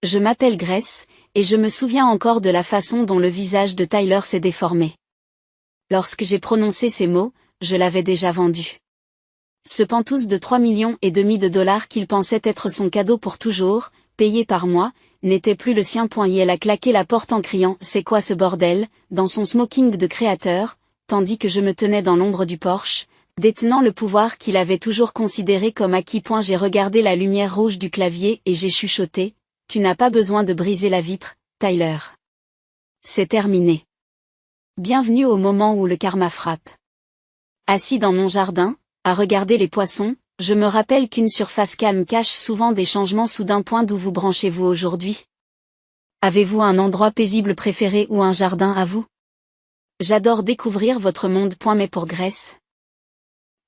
Je m'appelle Grace, et je me souviens encore de la façon dont le visage de Tyler s'est déformé. Lorsque j'ai prononcé ces mots, je l'avais déjà vendu. Ce pantouse de 3,5 millions qu'il pensait être son cadeau pour toujours, payé par moi, n'était plus le sien. Il a claqué la porte en criant « C'est quoi ce bordel ?» dans son smoking de créateur, tandis que je me tenais dans l'ombre du Porsche, détenant le pouvoir qu'il avait toujours considéré comme acquis. J'ai regardé la lumière rouge du clavier et j'ai chuchoté « Tu n'as pas besoin de briser la vitre, Tyler. C'est terminé. » Bienvenue au moment où le karma frappe. Assis dans mon jardin, à regarder les poissons, je me rappelle qu'une surface calme cache souvent des changements soudains. D'où vous branchez-vous aujourd'hui? Avez-vous un endroit paisible préféré ou un jardin à vous? J'adore découvrir votre monde. Mais pour Grace,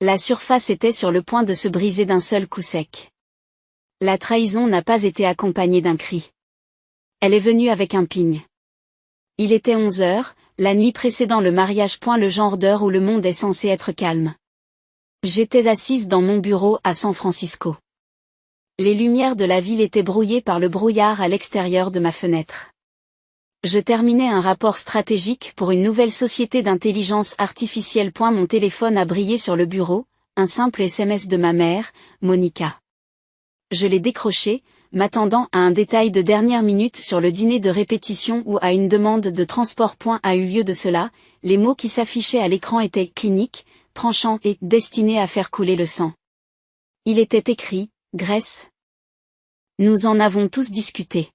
la surface était sur le point de se briser d'un seul coup sec. La trahison n'a pas été accompagnée d'un cri. Elle est venue avec un ping. Il était 11 heures, la nuit précédant le mariage. Le genre d'heure où le monde est censé être calme. J'étais assise dans mon bureau à San Francisco. Les lumières de la ville étaient brouillées par le brouillard à l'extérieur de ma fenêtre. Je terminais un rapport stratégique pour une nouvelle société d'intelligence artificielle. Mon téléphone a brillé sur le bureau, un simple SMS de ma mère, Monica. Je l'ai décroché, m'attendant à un détail de dernière minute sur le dîner de répétition ou à une demande de transport. A eu lieu de cela, les mots qui s'affichaient à l'écran étaient « clinique », tranchant et destiné à faire couler le sang. Il était écrit, Grace. Nous en avons tous discuté.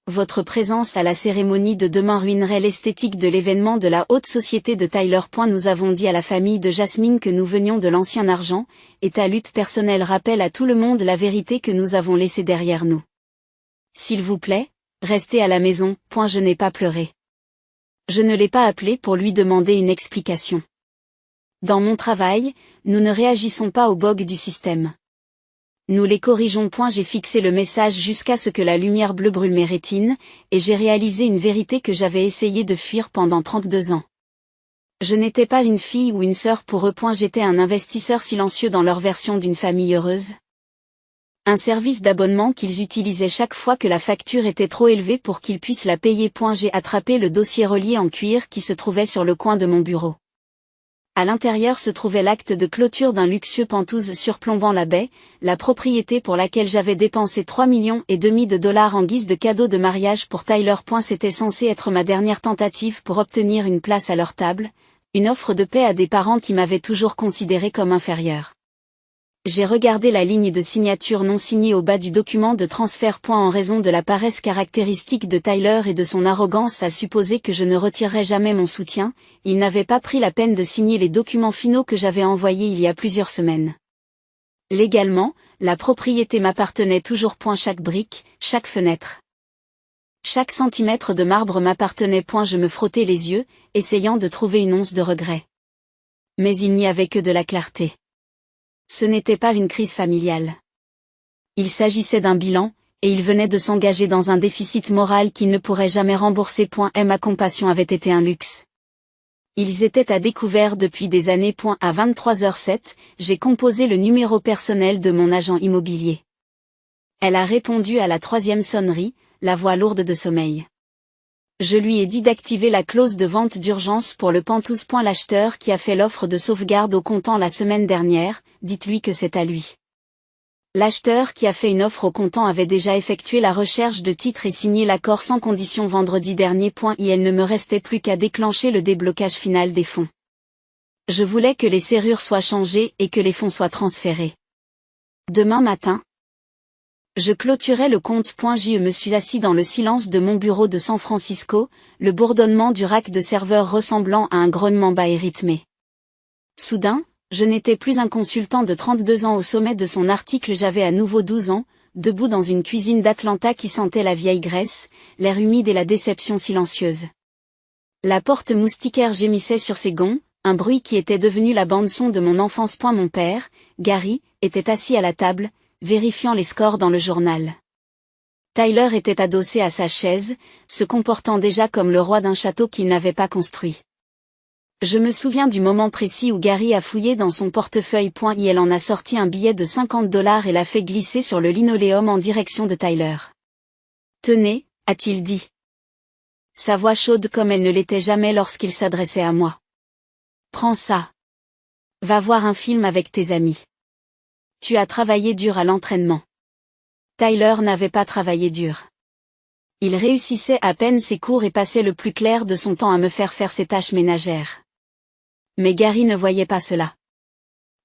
Votre présence à la cérémonie de demain ruinerait l'esthétique de l'événement de la haute société de Tyler. Nous avons dit à la famille de Jasmine que nous venions de l'ancien argent, et ta lutte personnelle rappelle à tout le monde la vérité que nous avons laissée derrière nous. S'il vous plaît, restez à la maison. Je n'ai pas pleuré. Je ne l'ai pas appelé pour lui demander une explication. Dans mon travail, nous ne réagissons pas aux bugs du système. Nous les corrigeons. J'ai fixé le message jusqu'à ce que la lumière bleue brûle mes rétines, et j'ai réalisé une vérité que j'avais essayé de fuir pendant 32 ans. Je n'étais pas une fille ou une sœur pour eux. J'étais un investisseur silencieux dans leur version d'une famille heureuse. Un service d'abonnement qu'ils utilisaient chaque fois que la facture était trop élevée pour qu'ils puissent la payer. J'ai attrapé le dossier relié en cuir qui se trouvait sur le coin de mon bureau. À l'intérieur se trouvait l'acte de clôture d'un luxueux pantouse surplombant la baie, la propriété pour laquelle j'avais dépensé 3,5 millions en guise de cadeau de mariage pour Tyler. C'était censé être ma dernière tentative pour obtenir une place à leur table, une offre de paix à des parents qui m'avaient toujours considéré comme inférieur. J'ai regardé la ligne de signature non signée au bas du document de transfert. En raison de la paresse caractéristique de Tyler et de son arrogance à supposer que je ne retirerais jamais mon soutien, il n'avait pas pris la peine de signer les documents finaux que j'avais envoyés il y a plusieurs semaines. Légalement, la propriété m'appartenait toujours. Chaque brique, chaque fenêtre, chaque centimètre de marbre m'appartenait. Je me frottais les yeux, essayant de trouver une once de regret. Mais il n'y avait que de la clarté. Ce n'était pas une crise familiale. Il s'agissait d'un bilan, et il venait de s'engager dans un déficit moral qu'il ne pourrait jamais rembourser. Ma compassion avait été un luxe. Ils étaient à découvert depuis des années. À 23h07, j'ai composé le numéro personnel de mon agent immobilier. Elle a répondu à la 3e sonnerie, la voix lourde de sommeil. Je lui ai dit d'activer la clause de vente d'urgence pour le pantouse. L'acheteur qui a fait l'offre de sauvegarde au comptant la semaine dernière, dites-lui que c'est à lui. L'acheteur qui a fait une offre au comptant avait déjà effectué la recherche de titre et signé l'accord sans condition vendredi dernier. Il ne me restait plus qu'à déclencher le déblocage final des fonds. Je voulais que les serrures soient changées et que les fonds soient transférés. Demain matin, je clôturais le compte. Je me suis assis dans le silence de mon bureau de San Francisco, le bourdonnement du rack de serveur ressemblant à un grognement bas et rythmé. Soudain, je n'étais plus un consultant de 32 ans au sommet de son article. J'avais à nouveau 12 ans, debout dans une cuisine d'Atlanta qui sentait la vieille graisse, l'air humide et la déception silencieuse. La porte moustiquaire gémissait sur ses gonds, un bruit qui était devenu la bande-son de mon enfance. Mon père, Gary, était assis à la table, vérifiant les scores dans le journal. Tyler était adossé à sa chaise, se comportant déjà comme le roi d'un château qu'il n'avait pas construit. Je me souviens du moment précis où Gary a fouillé dans son portefeuille. Il en a sorti un billet de $50 et l'a fait glisser sur le linoléum en direction de Tyler. Tenez, a-t-il dit. Sa voix chaude comme elle ne l'était jamais lorsqu'il s'adressait à moi. Prends ça. Va voir un film avec tes amis. Tu as travaillé dur à l'entraînement. Tyler n'avait pas travaillé dur. Il réussissait à peine ses cours et passait le plus clair de son temps à me faire faire ses tâches ménagères. Mais Gary ne voyait pas cela.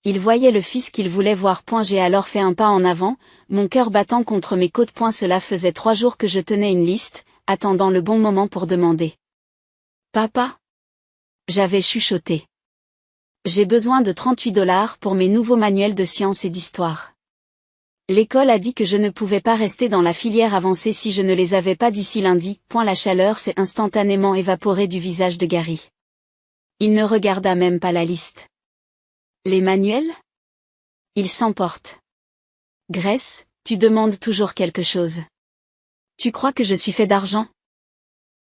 Il voyait le fils qu'il voulait voir. J'ai alors fait un pas en avant, mon cœur battant contre mes côtes. Cela faisait 3 jours que je tenais une liste, attendant le bon moment pour demander. Papa? J'avais chuchoté. J'ai besoin de $38 pour mes nouveaux manuels de sciences et d'histoire. L'école a dit que je ne pouvais pas rester dans la filière avancée si je ne les avais pas d'ici lundi. La chaleur s'est instantanément évaporée du visage de Gary. Il ne regarda même pas la liste. Les manuels? Il s'emporte. Grace, tu demandes toujours quelque chose. Tu crois que je suis fait d'argent?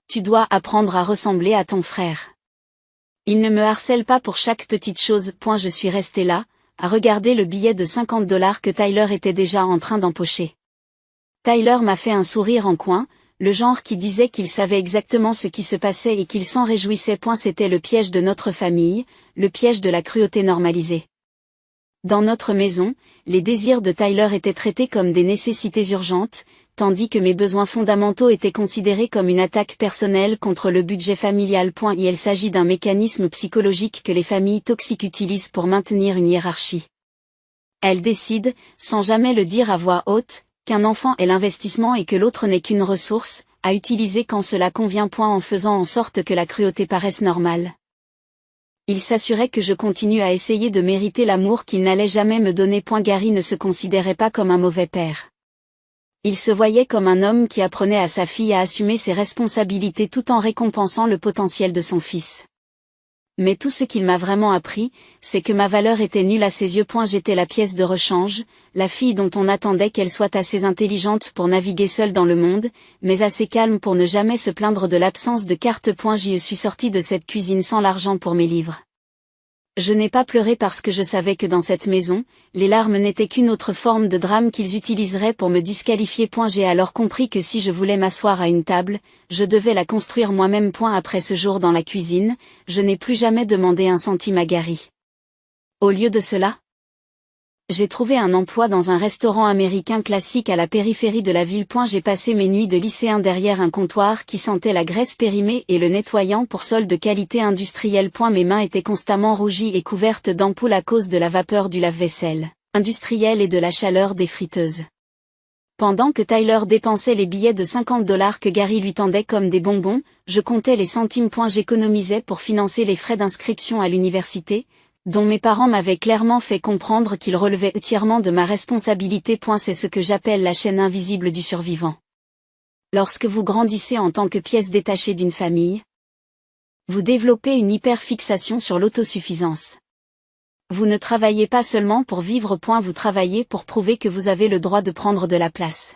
Tu dois apprendre à ressembler à ton frère. Il ne me harcèle pas pour chaque petite chose. Je suis resté là, à regarder le billet de $50 que Tyler était déjà en train d'empocher. Tyler m'a fait un sourire en coin, le genre qui disait qu'il savait exactement ce qui se passait et qu'il s'en réjouissait. C'était le piège de notre famille, le piège de la cruauté normalisée. Dans notre maison, les désirs de Tyler étaient traités comme des nécessités urgentes, tandis que mes besoins fondamentaux étaient considérés comme une attaque personnelle contre le budget familial. Il s'agit d'un mécanisme psychologique que les familles toxiques utilisent pour maintenir une hiérarchie. Elles décident, sans jamais le dire à voix haute, qu'un enfant est l'investissement et que l'autre n'est qu'une ressource, à utiliser quand cela convient. En faisant en sorte que la cruauté paraisse normale. Il s'assurait que je continue à essayer de mériter l'amour qu'il n'allait jamais me donner. Gary ne se considérait pas comme un mauvais père. Il se voyait comme un homme qui apprenait à sa fille à assumer ses responsabilités tout en récompensant le potentiel de son fils. Mais tout ce qu'il m'a vraiment appris, c'est que ma valeur était nulle à ses yeux. J'étais la pièce de rechange, la fille dont on attendait qu'elle soit assez intelligente pour naviguer seule dans le monde, mais assez calme pour ne jamais se plaindre de l'absence de carte. Je suis sortie de cette cuisine sans l'argent pour mes livres. Je n'ai pas pleuré parce que je savais que dans cette maison, les larmes n'étaient qu'une autre forme de drame qu'ils utiliseraient pour me disqualifier. J'ai alors compris que si je voulais m'asseoir à une table, je devais la construire moi-même. Après ce jour dans la cuisine, je n'ai plus jamais demandé un centime à Gary. Au lieu de cela, j'ai trouvé un emploi dans un restaurant américain classique à la périphérie de la ville. J'ai passé mes nuits de lycéen derrière un comptoir qui sentait la graisse périmée et le nettoyant pour sol de qualité industrielle. Mes mains étaient constamment rougies et couvertes d'ampoules à cause de la vapeur du lave-vaisselle industriel et de la chaleur des friteuses. Pendant que Tyler dépensait les billets de $50 que Gary lui tendait comme des bonbons, je comptais les centimes. J'économisais pour financer les frais d'inscription à l'université, dont mes parents m'avaient clairement fait comprendre qu'ils relevaient entièrement de ma responsabilité. C'est ce que j'appelle la chaîne invisible du survivant. Lorsque vous grandissez en tant que pièce détachée d'une famille, vous développez une hyperfixation sur l'autosuffisance. Vous ne travaillez pas seulement pour vivre. Vous travaillez pour prouver que vous avez le droit de prendre de la place.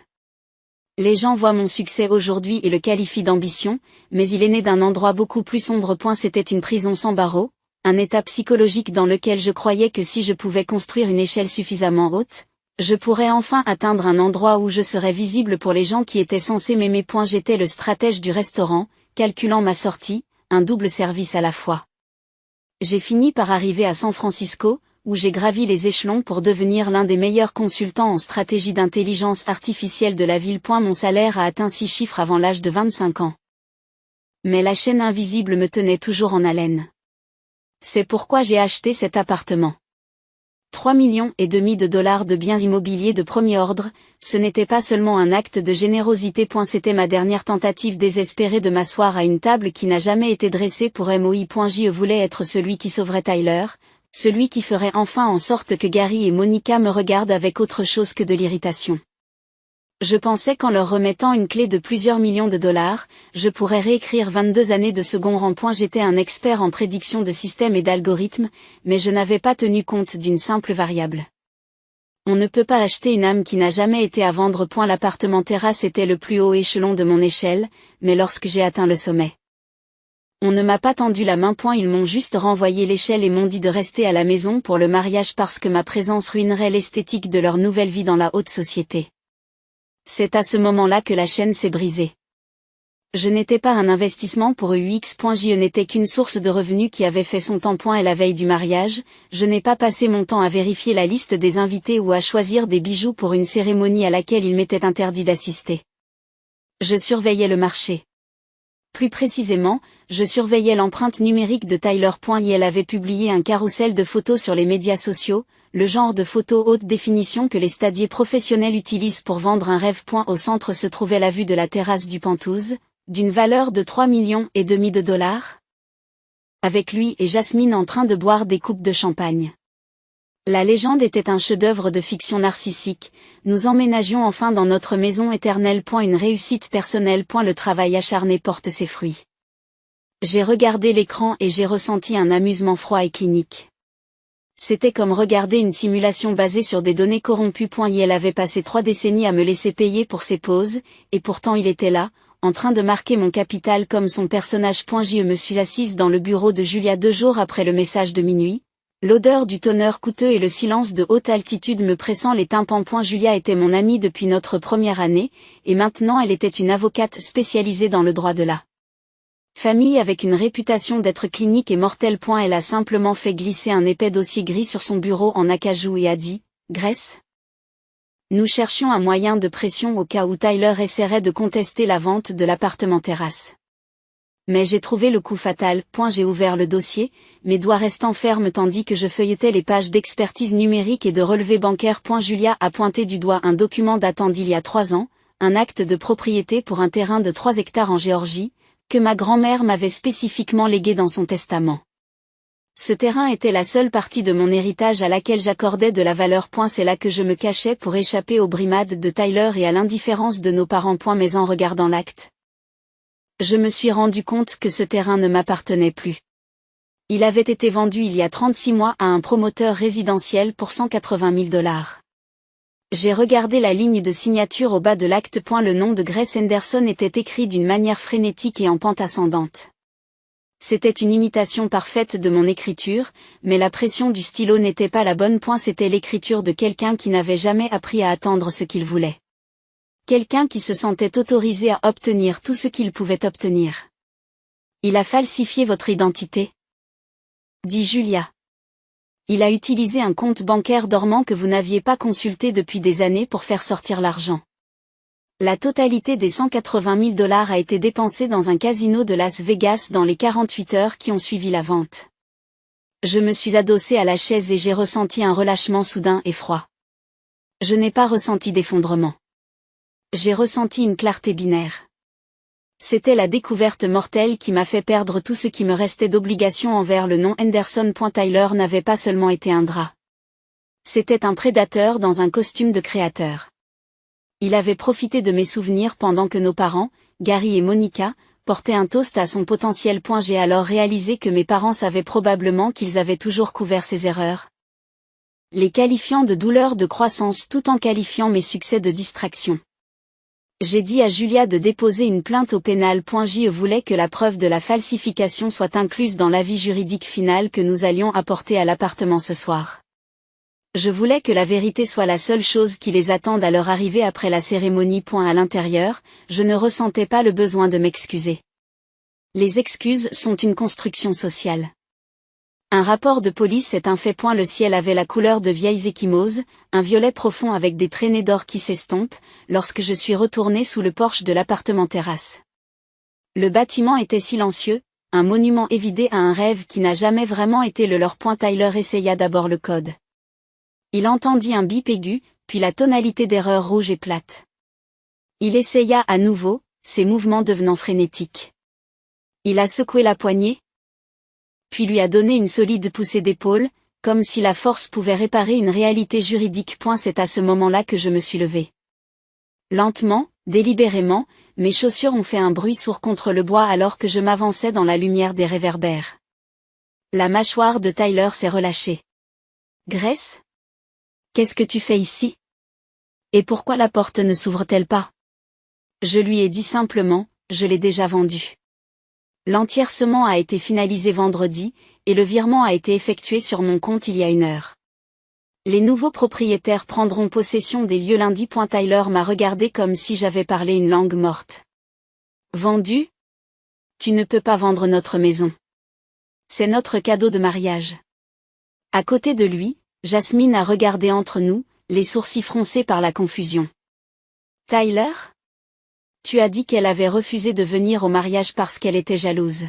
Les gens voient mon succès aujourd'hui et le qualifient d'ambition, mais il est né d'un endroit beaucoup plus sombre. C'était une prison sans barreaux, un état psychologique dans lequel je croyais que si je pouvais construire une échelle suffisamment haute, je pourrais enfin atteindre un endroit où je serais visible pour les gens qui étaient censés m'aimer. J'étais le stratège du restaurant, calculant ma sortie, un double service à la fois. J'ai fini par arriver à San Francisco, où j'ai gravi les échelons pour devenir l'un des meilleurs consultants en stratégie d'intelligence artificielle de la ville. Mon salaire a atteint 6 chiffres avant l'âge de 25 ans. Mais la chaîne invisible me tenait toujours en haleine. C'est pourquoi j'ai acheté cet appartement. 3,5 millions de biens immobiliers de premier ordre, ce n'était pas seulement un acte de générosité. C'était ma dernière tentative désespérée de m'asseoir à une table qui n'a jamais été dressée pour moi. Je voulais être celui qui sauverait Tyler, celui qui ferait enfin en sorte que Gary et Monica me regardent avec autre chose que de l'irritation. Je pensais qu'en leur remettant une clé de plusieurs millions de dollars, je pourrais réécrire 22 années de second rang. J'étais un expert en prédiction de systèmes et d'algorithmes, mais je n'avais pas tenu compte d'une simple variable. On ne peut pas acheter une âme qui n'a jamais été à vendre. L'appartement terrasse était le plus haut échelon de mon échelle, mais lorsque j'ai atteint le sommet, on ne m'a pas tendu la main. Ils m'ont juste renvoyé l'échelle et m'ont dit de rester à la maison pour le mariage parce que ma présence ruinerait l'esthétique de leur nouvelle vie dans la haute société. C'est à ce moment-là que la chaîne s'est brisée. Je n'étais pas un investissement pour UX.je n'était qu'une source de revenus qui avait fait son temps. Et la veille du mariage, je n'ai pas passé mon temps à vérifier la liste des invités ou à choisir des bijoux pour une cérémonie à laquelle il m'était interdit d'assister. Je surveillais le marché. Plus précisément, je surveillais l'empreinte numérique de Tyler. Elle avait publié un carrousel de photos sur les médias sociaux, le genre de photos haute définition que les stadiers professionnels utilisent pour vendre un rêve. Au centre se trouvait la vue de la terrasse du Penthouse, d'une valeur de 3,5 millions de dollars. Avec lui et Jasmine en train de boire des coupes de champagne. La légende était un chef-d'œuvre de fiction narcissique. Nous emménagions enfin dans notre maison éternelle. Une réussite personnelle. Le travail acharné porte ses fruits. J'ai regardé l'écran et j'ai ressenti un amusement froid et clinique. C'était comme regarder une simulation basée sur des données corrompues. Elle avait passé 3 décennies à me laisser payer pour ses pauses, et pourtant il était là, en train de marquer mon capital comme son personnage. Je me suis assise dans le bureau de Julia 2 jours après le message de minuit. L'odeur du toner coûteux et le silence de haute altitude me pressant les tympans. Julia était mon amie depuis notre première année, et maintenant elle était une avocate spécialisée dans le droit de la famille avec une réputation d'être clinique et mortelle. Elle a simplement fait glisser un épais dossier gris sur son bureau en acajou et a dit « Grace ?» Nous cherchions un moyen de pression au cas où Tyler essaierait de contester la vente de l'appartement terrasse. Mais j'ai trouvé le coup fatal. J'ai ouvert le dossier, mes doigts restant fermes tandis que je feuilletais les pages d'expertise numérique et de relevé bancaire. Julia a pointé du doigt un document datant d'il y a 3 ans, un acte de propriété pour un terrain de 3 hectares en Géorgie, que ma grand-mère m'avait spécifiquement légué dans son testament. Ce terrain était la seule partie de mon héritage à laquelle j'accordais de la valeur. C'est là que je me cachais pour échapper aux brimades de Tyler et à l'indifférence de nos parents. Mais en regardant l'acte, je me suis rendu compte que ce terrain ne m'appartenait plus. Il avait été vendu il y a 36 mois à un promoteur résidentiel pour 180 000 dollars. J'ai regardé la ligne de signature au bas de l'acte. Le nom de Grace Henderson était écrit d'une manière frénétique et en pente ascendante. C'était une imitation parfaite de mon écriture, mais la pression du stylo n'était pas la bonne. C'était l'écriture de quelqu'un qui n'avait jamais appris à attendre ce qu'il voulait. Quelqu'un qui se sentait autorisé à obtenir tout ce qu'il pouvait obtenir. Il a falsifié votre identité, dit Julia. Il a utilisé un compte bancaire dormant que vous n'aviez pas consulté depuis des années pour faire sortir l'argent. La totalité des 180 000 dollars a été dépensée dans un casino de Las Vegas dans les 48 heures qui ont suivi la vente. Je me suis adossée à la chaise et j'ai ressenti un relâchement soudain et froid. Je n'ai pas ressenti d'effondrement. J'ai ressenti une clarté binaire. C'était la découverte mortelle qui m'a fait perdre tout ce qui me restait d'obligation envers le nom Henderson. Tyler n'avait pas seulement été un drap. C'était un prédateur dans un costume de créateur. Il avait profité de mes souvenirs pendant que nos parents, Gary et Monica, portaient un toast à son potentiel. J'ai alors réalisé que mes parents savaient probablement qu'ils avaient toujours couvert ses erreurs, les qualifiant de douleurs de croissance tout en qualifiant mes succès de distraction. J'ai dit à Julia de déposer une plainte au pénal. Je voulais que la preuve de la falsification soit incluse dans l'avis juridique final que nous allions apporter à l'appartement ce soir. Je voulais que la vérité soit la seule chose qui les attende à leur arrivée après la cérémonie. À l'intérieur, je ne ressentais pas le besoin de m'excuser. Les excuses sont une construction sociale. Un rapport de police est un fait. Le ciel avait la couleur de vieilles échymoses, un violet profond avec des traînées d'or qui s'estompent, lorsque je suis retournée sous le porche de l'appartement terrasse. Le bâtiment était silencieux, un monument évidé à un rêve qui n'a jamais vraiment été le leur. Tyler essaya d'abord le code. Il entendit un bip aigu, puis la tonalité d'erreur rouge et plate. Il essaya à nouveau, ses mouvements devenant frénétiques. Il a secoué la poignée, puis lui a donné une solide poussée d'épaule, comme si la force pouvait réparer une réalité juridique. C'est à ce moment-là que je me suis levée. Lentement, délibérément, mes chaussures ont fait un bruit sourd contre le bois alors que je m'avançais dans la lumière des réverbères. La mâchoire de Tyler s'est relâchée. Grace ? Qu'est-ce que tu fais ici ? Et pourquoi la porte ne s'ouvre-t-elle pas ? Je lui ai dit simplement, je l'ai déjà vendue. L'entiercement a été finalisé vendredi, et le virement a été effectué sur mon compte il y a 1 heure. Les nouveaux propriétaires prendront possession des lieux lundi. Tyler m'a regardé comme si j'avais parlé une langue morte. Vendu? Tu ne peux pas vendre notre maison. C'est notre cadeau de mariage. À côté de lui, Jasmine a regardé entre nous, les sourcils froncés par la confusion. Tyler? Tu as dit qu'elle avait refusé de venir au mariage parce qu'elle était jalouse.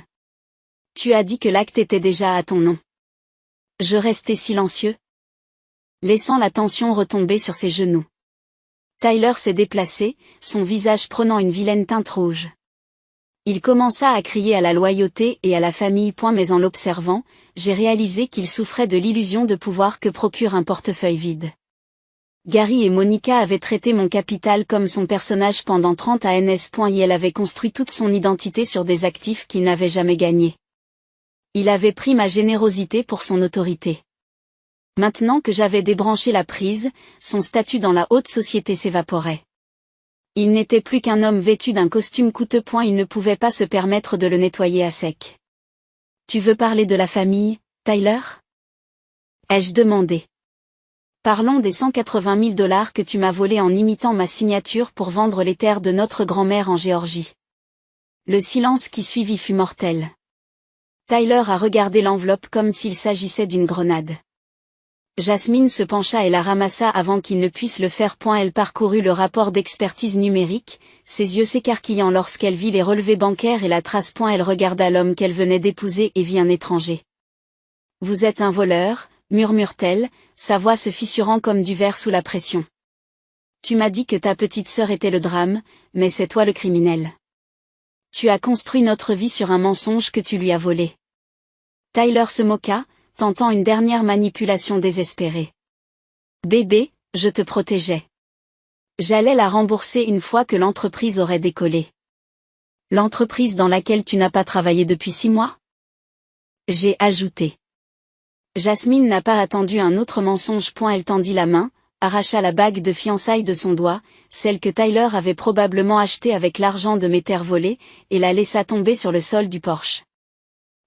Tu as dit que l'acte était déjà à ton nom. Je restais silencieux, laissant la tension retomber sur ses genoux. Tyler s'est déplacé, son visage prenant une vilaine teinte rouge. Il commença à crier à la loyauté et à la famille. Mais en l'observant, j'ai réalisé qu'il souffrait de l'illusion de pouvoir que procure un portefeuille vide. Gary et Monica avaient traité mon capital comme son personnage pendant 30 ans et elle avait construit toute son identité sur des actifs qu'il n'avait jamais gagnés. Il avait pris ma générosité pour son autorité. Maintenant que j'avais débranché la prise, son statut dans la haute société s'évaporait. Il n'était plus qu'un homme vêtu d'un costume coûteux. Il ne pouvait pas se permettre de le nettoyer à sec. Tu veux parler de la famille, Tyler? Ai-je demandé. Parlons des 180 000 $ que tu m'as volés en imitant ma signature pour vendre les terres de notre grand-mère en Géorgie. Le silence qui suivit fut mortel. Tyler a regardé l'enveloppe comme s'il s'agissait d'une grenade. Jasmine se pencha et la ramassa avant qu'il ne puisse le faire. Elle parcourut le rapport d'expertise numérique, ses yeux s'écarquillant lorsqu'elle vit les relevés bancaires et la trace. Elle regarda l'homme qu'elle venait d'épouser et vit un étranger. Vous êtes un voleur, murmure-t-elle, sa voix se fissurant comme du verre sous la pression. Tu m'as dit que ta petite sœur était le drame, mais c'est toi le criminel. Tu as construit notre vie sur un mensonge que tu lui as volé. Tyler se moqua, tentant une dernière manipulation désespérée. Bébé, je te protégeais. J'allais la rembourser une fois que l'entreprise aurait décollé. L'entreprise dans laquelle tu n'as pas travaillé depuis 6 mois? J'ai ajouté. Jasmine n'a pas attendu un autre mensonge. Elle tendit la main, arracha la bague de fiançailles de son doigt, celle que Tyler avait probablement achetée avec l'argent de mes terres volées, et la laissa tomber sur le sol du porche.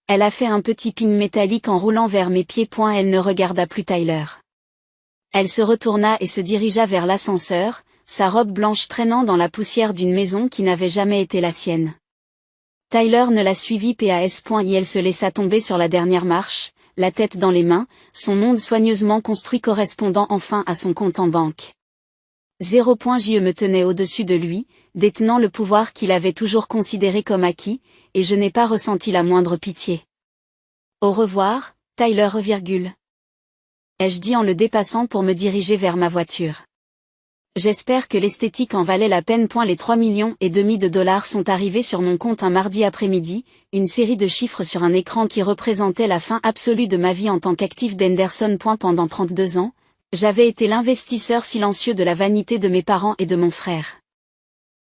Elle a fait un petit ping métallique en roulant vers mes pieds. Elle ne regarda plus Tyler. Elle se retourna et se dirigea vers l'ascenseur, sa robe blanche traînant dans la poussière d'une maison qui n'avait jamais été la sienne. Tyler ne la suivit pas. Et elle se laissa tomber sur la dernière marche, la tête dans les mains, son monde soigneusement construit correspondant enfin à son compte en banque. Je me tenait au-dessus de lui, détenant le pouvoir qu'il avait toujours considéré comme acquis, et je n'ai pas ressenti la moindre pitié. Au revoir, Tyler, ai-je dit en le dépassant pour me diriger vers ma voiture. J'espère que l'esthétique en valait la peine. Les 3,5 millions de dollars sont arrivés sur mon compte un mardi après-midi, une série de chiffres sur un écran qui représentait la fin absolue de ma vie en tant qu'actif d'Henderson. Pendant 32 ans, j'avais été l'investisseur silencieux de la vanité de mes parents et de mon frère.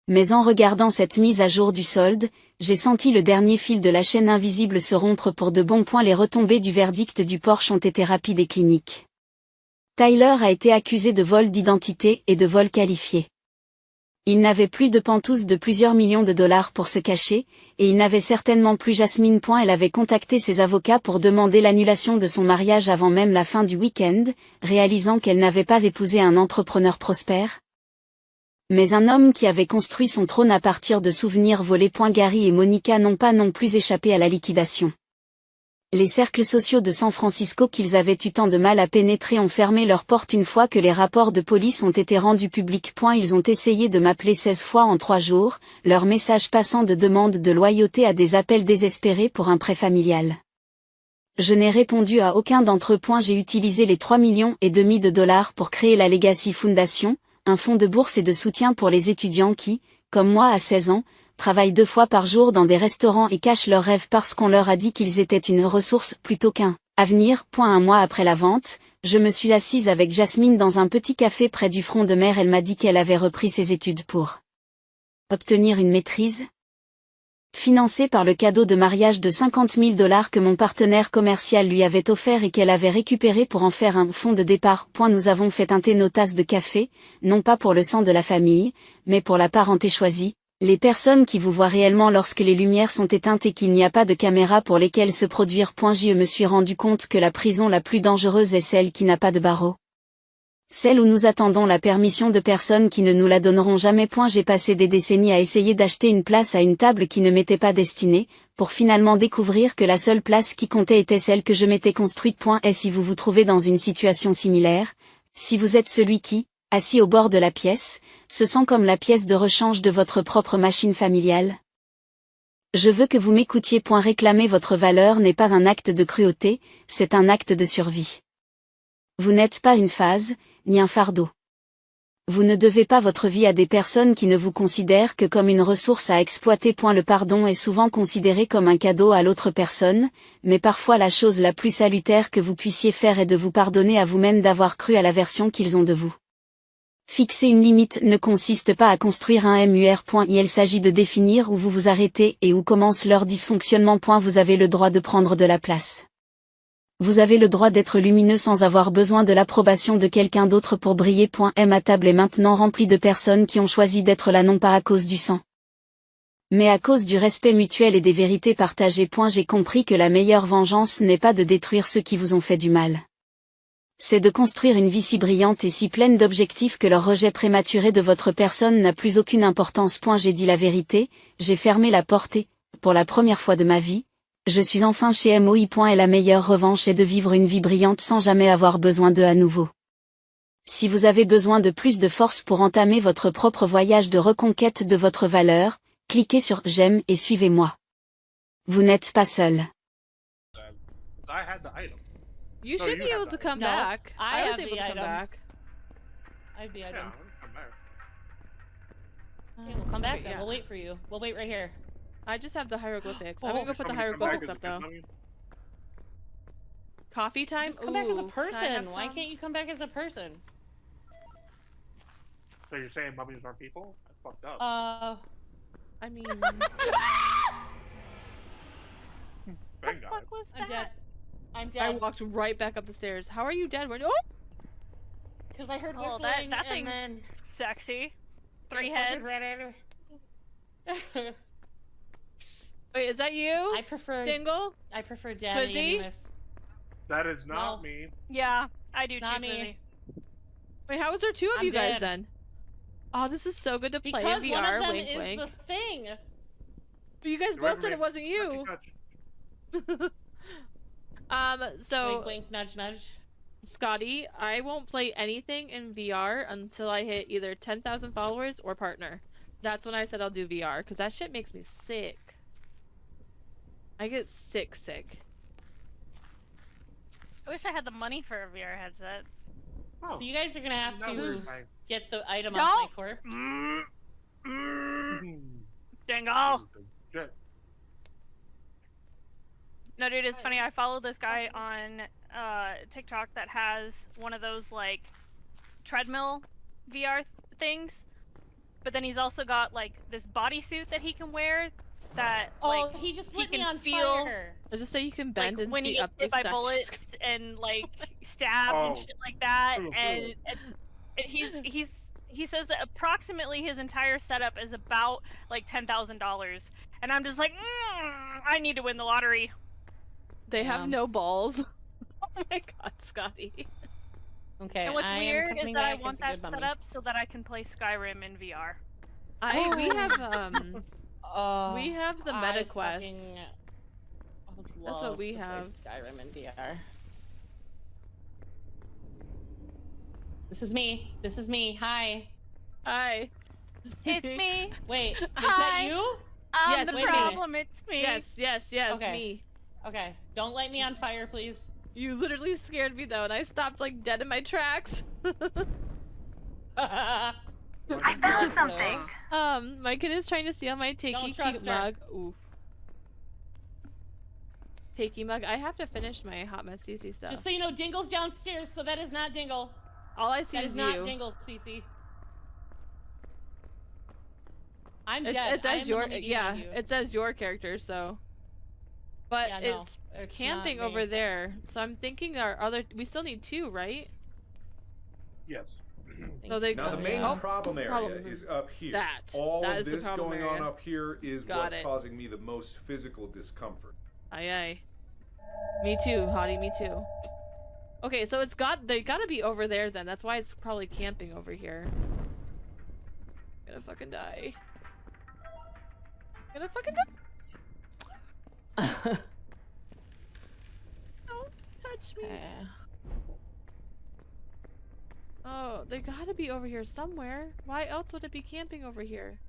Mais en regardant cette mise à jour du solde, j'ai senti le dernier fil de la chaîne invisible se rompre pour de bon. Les retombées du verdict du Porsche ont été rapides et cliniques. Tyler a été accusé de vol d'identité et de vol qualifié. Il n'avait plus de pantoufles de plusieurs millions de dollars pour se cacher, et il n'avait certainement plus Jasmine. Elle avait contacté ses avocats pour demander l'annulation de son mariage avant même la fin du week-end, réalisant qu'elle n'avait pas épousé un entrepreneur prospère. Mais un homme qui avait construit son trône à partir de souvenirs volés. Gary et Monica n'ont pas non plus échappé à la liquidation. Les cercles sociaux de San Francisco qu'ils avaient eu tant de mal à pénétrer ont fermé leurs portes une fois que les rapports de police ont été rendus publics. Ils ont essayé de m'appeler 16 fois en 3 jours, leurs messages passant de demandes de loyauté à des appels désespérés pour un prêt familial. Je n'ai répondu à aucun d'entre eux. J'ai utilisé les 3,5 millions de dollars pour créer la Legacy Foundation, un fonds de bourse et de soutien pour les étudiants qui, comme moi à 16 ans, travaillent 2 fois par jour dans des restaurants et cachent leurs rêves parce qu'on leur a dit qu'ils étaient une ressource plutôt qu'un avenir. Un mois après la vente, je me suis assise avec Jasmine dans un petit café près du front de mer. Elle m'a dit qu'elle avait repris ses études pour obtenir une maîtrise financée par le cadeau de mariage de 50 000 $ que mon partenaire commercial lui avait offert et qu'elle avait récupéré pour en faire un fonds de départ. Nous avons fait teinter nos tasses de café, non pas pour le sang de la famille, mais pour la parenté choisie, les personnes qui vous voient réellement lorsque les lumières sont éteintes et qu'il n'y a pas de caméra pour lesquelles se produire. Je me suis rendu compte que la prison la plus dangereuse est celle qui n'a pas de barreaux. Celle où nous attendons la permission de personnes qui ne nous la donneront jamais. J'ai passé des décennies à essayer d'acheter une place à une table qui ne m'était pas destinée, pour finalement découvrir que la seule place qui comptait était celle que je m'étais construite. Et si vous vous trouvez dans une situation similaire, si vous êtes celui qui, assis au bord de la pièce, se sent comme la pièce de rechange de votre propre machine familiale, je veux que vous m'écoutiez. Réclamer votre valeur n'est pas un acte de cruauté, c'est un acte de survie. Vous n'êtes pas une phase, ni un fardeau. Vous ne devez pas votre vie à des personnes qui ne vous considèrent que comme une ressource à exploiter. Le pardon est souvent considéré comme un cadeau à l'autre personne, mais parfois la chose la plus salutaire que vous puissiez faire est de vous pardonner à vous-même d'avoir cru à la version qu'ils ont de vous. Fixer une limite ne consiste pas à construire un mur. Il s'agit de définir où vous vous arrêtez et où commence leur dysfonctionnement. Vous avez le droit de prendre de la place. Vous avez le droit d'être lumineux sans avoir besoin de l'approbation de quelqu'un d'autre pour briller. Ma table est maintenant remplie de personnes qui ont choisi d'être là non pas à cause du sang, mais à cause du respect mutuel et des vérités partagées. J'ai compris que la meilleure vengeance n'est pas de détruire ceux qui vous ont fait du mal. C'est de construire une vie si brillante et si pleine d'objectifs que leur rejet prématuré de votre personne n'a plus aucune importance. J'ai dit la vérité, j'ai fermé la porte et, pour la première fois de ma vie, je suis enfin chez MOI. Et la meilleure revanche est de vivre une vie brillante sans jamais avoir besoin d'eux à nouveau. Si vous avez besoin de plus de force pour entamer votre propre voyage de reconquête de votre valeur, cliquez sur j'aime et suivez-moi. Vous n'êtes pas seul. You should be able to come back. I was able to come back. I have the item. Okay, we'll come back then. We'll wait for you. We'll wait right here. I just have the hieroglyphics. I'm gonna go put the hieroglyphics up though. Coffee time? Just come back as a Ooh, can I have person. Why some? can't you come back as a person? So you're saying mummies aren't people? That's fucked up. I mean, Thank God. Fuck was I'm dead. I'm I dead. walked right back up the stairs. How are you dead? Where? Oh! Because I heard Oh, whistling that and thing's then sexy. Three it fucking heads. ran at me. Wait, is that you? I prefer Dingle? I prefer Daddy Quizzy? anyways. That is not No. me. Yeah, I do Not too, me. Quizzy. Wait, how is there two of I'm you guys dead. then? Oh, this is so good to play Because in one VR. of them Wink, is wink. the thing. But you guys Wait, both said wait. it wasn't you. Touch. So Wink, wink, nudge, nudge. Scotty, I won't play anything in VR until I hit either 10,000 followers or partner. That's when I said I'll do VR, because that shit makes me sick. I get sick. I wish I had the money for a VR headset. Oh, So you guys are gonna have that to was my- get the item No. off my corpse. Dingle! Shit. No, dude, it's funny. I follow this guy on TikTok that has one of those like treadmill VR things, but then he's also got like this bodysuit that he can wear that Oh, like he just he lit me can on feel fire. I just say you can bend like and when see he up gets the hit by steps. bullets and like stabbed Oh. and shit like that, True, and he says that approximately his entire setup is about like $10,000, and I'm just like, I need to win the lottery. They have Damn. no balls. Oh my god, Scotty. Okay. And what's I am weird is coming that I back want as a that good mummy. set up so that I can play Skyrim in VR. We have Oh, we have the I meta fucking quest. would That's what love we to play have. Skyrim in VR. This is me. This is me. Hi. Hi. It's me. Wait, is Hi. that you? Yes, The wait a minute. problem, it's me. Yes, Okay. me. Okay. Don't light me on fire, please. You literally scared me though, and I stopped like dead in my tracks. I found something. My kid is trying to steal my Don't Takey trust her. mug. Ooh. Takey mug. I have to finish my hot mess CC stuff. Just so you know, Dingle's downstairs, so that is not Dingle. All I see That is is not you. Dingle, Cece. I'm It dead. I says am your the mummy yeah. behind you. It says your character, so. But Yeah, no, it's it's camping not over me. there, so I'm thinking our other. We still need two, right? Yes. So they Now the go- main Oh, problem area problem is is up here. that. All That of is the this problem going on area. up here is Got what's it. causing me the most physical discomfort. Aye aye. Me too, Hottie. Me too. Okay, so they gotta be over there then. That's why it's probably camping over here. I'm gonna fucking die. I'm gonna fucking die. Don't touch me. Oh, they gotta be over here somewhere. Why else would it be camping over here?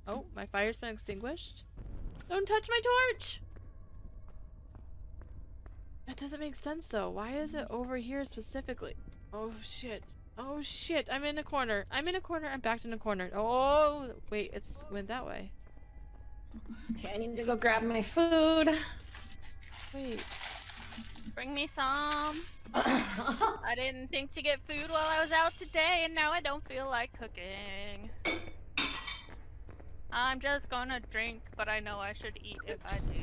Oh, my fire's been extinguished. Don't touch my torch! That doesn't make sense though. Why is it over here specifically? Oh shit. Oh shit. I'm in a corner. I'm in a corner. I'm backed in a corner. Oh, wait. It's went that way. Okay, I need to go grab my food. Wait. Bring me some. I didn't think to get food while I was out today, and now I don't feel like cooking. I'm just gonna drink, but I know I should eat if I do.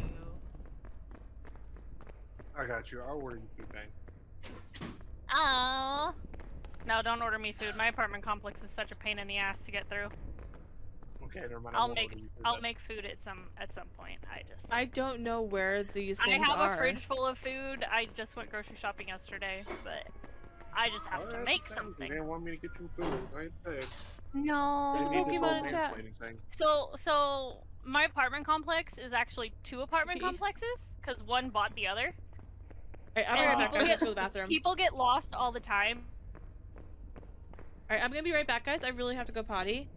I got you. I'll order you food, bang. Oh. No, don't order me food. My apartment complex is such a pain in the ass to get through. Okay, never mind. I'll won't make order you food I'll then. make food at some point. I don't know where these I things have are. a fridge full of food. I just went grocery shopping yesterday, but I just have to Alright, make okay, something. They didn't want me to get you food. I said. No. There's a They need this Pokemon whole in chat. mansplaining thing. So my apartment complex is actually 2 apartment Okay. complexes because one bought the other. Alright, I'll be And right back. people I have get- to go to the bathroom. People get lost all the time. Alright, I'm gonna be right back, guys. I really have to go potty.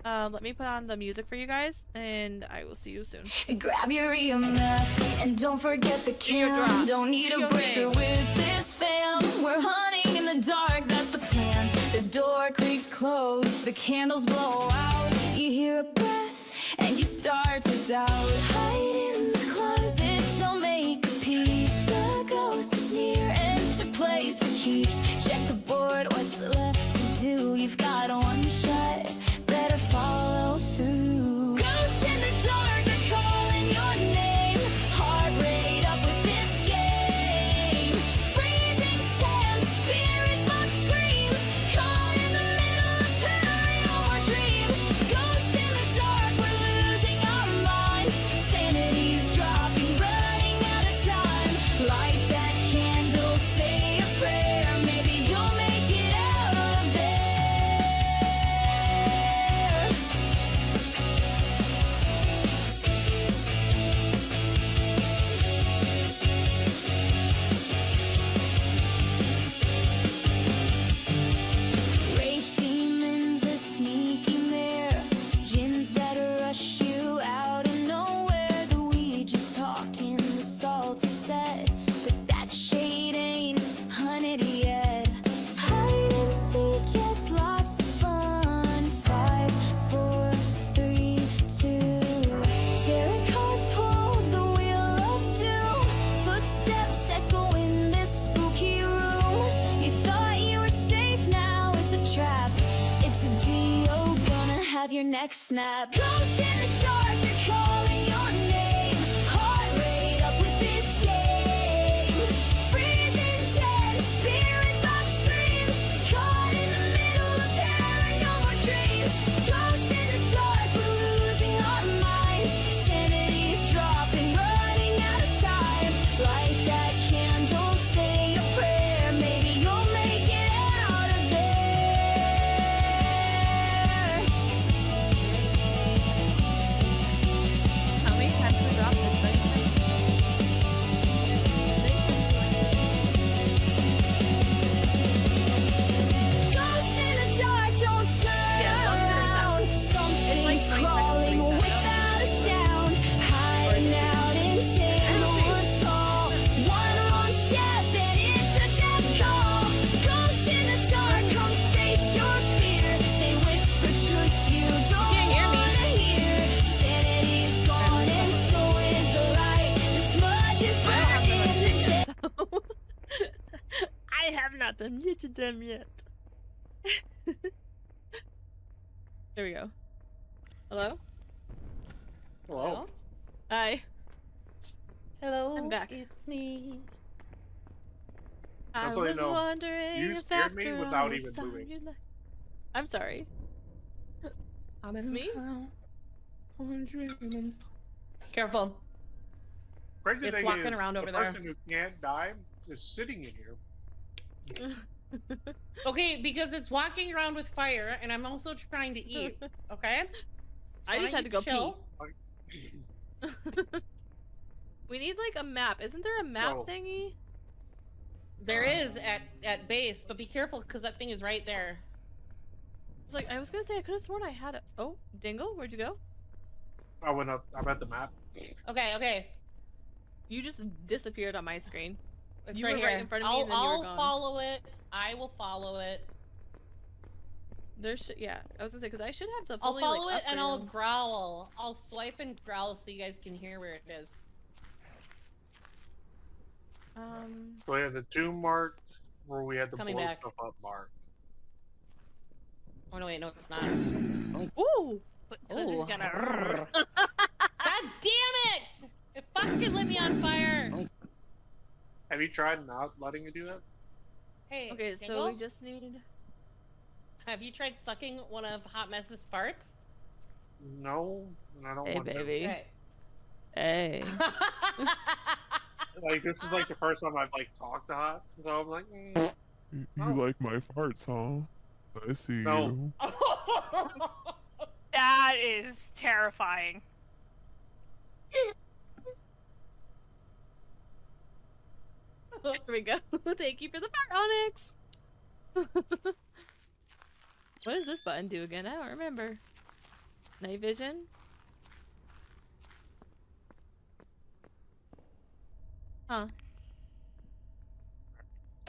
Let me put on the music for you guys, and I will see you soon. Grab your EMF and don't forget the Do your cam. drops. Don't need Do a your breaker thing. with this fam. We're hunting in the dark, that's the plan. The door creaks closed, the candles blow out. You hear a breath and you start to doubt. Hide in the closet, don't make a peep. The ghost is near, enter place for keeps. Check the board, what's left to do? You've got one shot, better follow through. Ghosts in the dark are calling your name. Heart rate up with this game. Freezing temps, spirit box screams. Caught in the middle of paranormal dreams. Ghosts in the dark, we're losing our minds. Sanity's dropping, running out of time. Light that candle, say a prayer. Maybe you'll make it out of there. Race demons are sneaking there. Gins that rush you out of nowhere. The weed just talking, the salt is set. But that shade ain't hunted yet. Hide and seek, yeah, it's lots of fun. 5, 4, 3, 2. Tarot cards pulled, the wheel of doom. Footsteps echo in this spooky room. You thought you were safe, now it's a trap. It's a deal, gonna have your neck snap. Ghosts in the dark, they're calling your name. Heart rate up with this game. Freezing temps, spirit box screams. Caught in the middle of paranormal dreams. Ghosts in the dark, we're losing our minds. Sanity's dropping, running out of time. Light that candle, say a prayer. Maybe you'll make it out of there. How many times can we drop this thing? Ghosts in the dark, don't turn around. Something's crawling without a sound, hiding out in tanglewood tall. One wrong step and it's a death call. Ghosts in the dark, come face your fear. They whisper truths you don't wanna hear. Sanity's gone and so is the light. The smudge is burning the day. I have not unmuted them yet. There we go. Hello? Hello. Hi. Hello, I'm back. It's me. I That's what I was know. wondering You if scared me after all without this even time moving. you'd like- I'm sorry. I'm in Me? I'm dreaming. Careful. Crazy It's thing walking is, around over the there. person who can't die is sitting in here. Okay, because it's walking around with fire, and I'm also trying to eat. Okay. So I just had to go chill. pee. We need like a map. Isn't there a map Oh. thingy? There is at base, but be careful because that thing is right there. It's like I was gonna say I could have sworn I had a. Oh, Dingle, where'd you go? I went up. I'm at the map. Okay, okay. You just disappeared on my screen. It's You right were here. right in front of me, and then you were I'll gone. follow it. I will follow it. There's yeah. I was gonna say because I should have to I'll fully follow like, it and I'll upgrade 'em. growl. I'll swipe and growl so you guys can hear where it is. So yeah, the two marked where we had to Coming blow back. stuff up marked. Oh no, wait, no, it's not. Ooh. Twizzy's Ooh. gonna. God damn it! It fucking lit me on fire! Have you tried not letting it do that? Hey, Okay, so Dingle, we just need. have you tried sucking one of Hot Mess's farts? No, and I don't Hey, want baby. Okay. Hey. to. Like this is like the first time I've like talked to Hot, so I'm like, You Oh. like my farts, huh? I see No. you. That is terrifying. There we go. Thank you for the fart, Onyx. What does this button do again? I don't remember. Night vision. Huh.